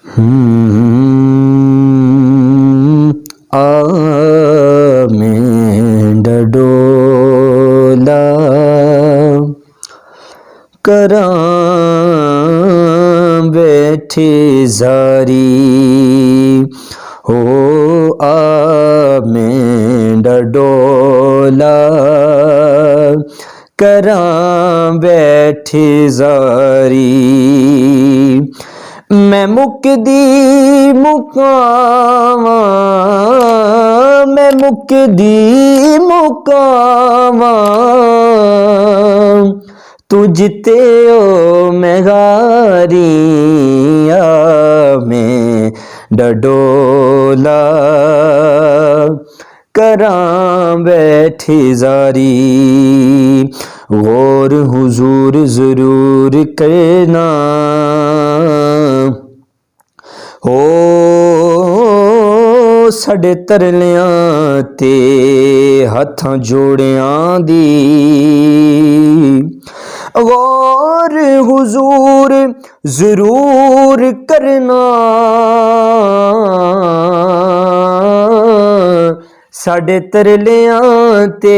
आमें डडोला करां बैठी जारी हो आमें डडोला करां बैठी जारी मैं मुकदी मुकावा मैं मुकदी मुकावा तुझते ओ मैं गारिया में डडोला करां बैठी जारी गौर हुजूर जरूर करना हो साडे तरलियां ते हत्थां जोड़ियां दी गौर हुजूर जरूर करना साडे तरलियां ते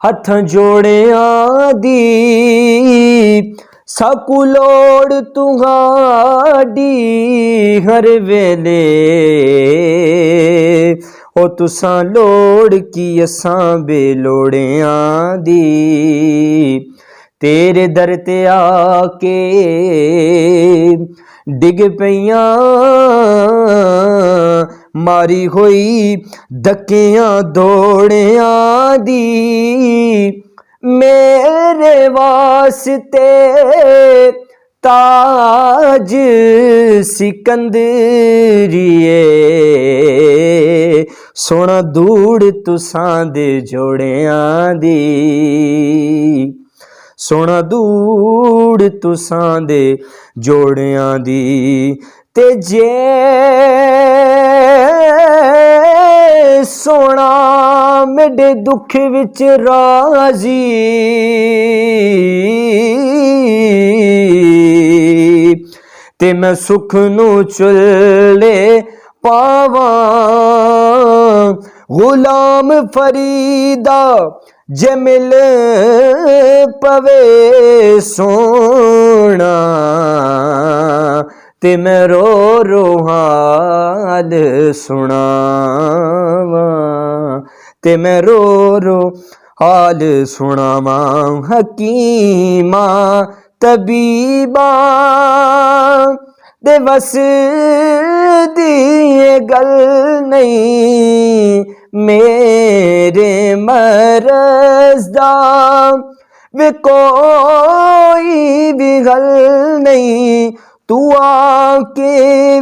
हत्थां जोड़ियां दी साकू लोड़ तुहाडी हर वेले ओ तुसां लोड़ की असां बेलोड़ियां दी तेरे दर ते आके डिग पईयां मारी होई धक्कियां दौड़ियां दी मेरे वास्ते ताज सिकंदरिए सोना दूड़ तुसां दे जोड़ियां दी सोना दूड़ तुसां दे जोड़ियां दी ते जे सोना मेरे दुख विच राजी ते मैं सुख नू चुल्ले पावां गुलाम फरीदा जे मिल पवे सोना ते मैं रो रो हाल सुनावां ते मैं रो रो हाल सुनावां हकीमा तबीबा दे बस दी गल नहीं मेरे मरज़ दा वे कोई भी गल नहीं तू आके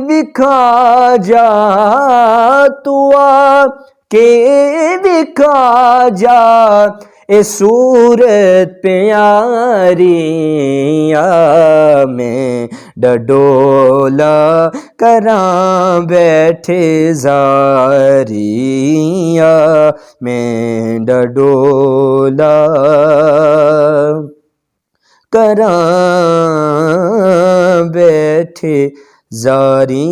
विखा जा तू आके विखा जा ए सूरत प्यारिया में डडोला करां बैठे जारिया में डडोला करां बैठे जारी।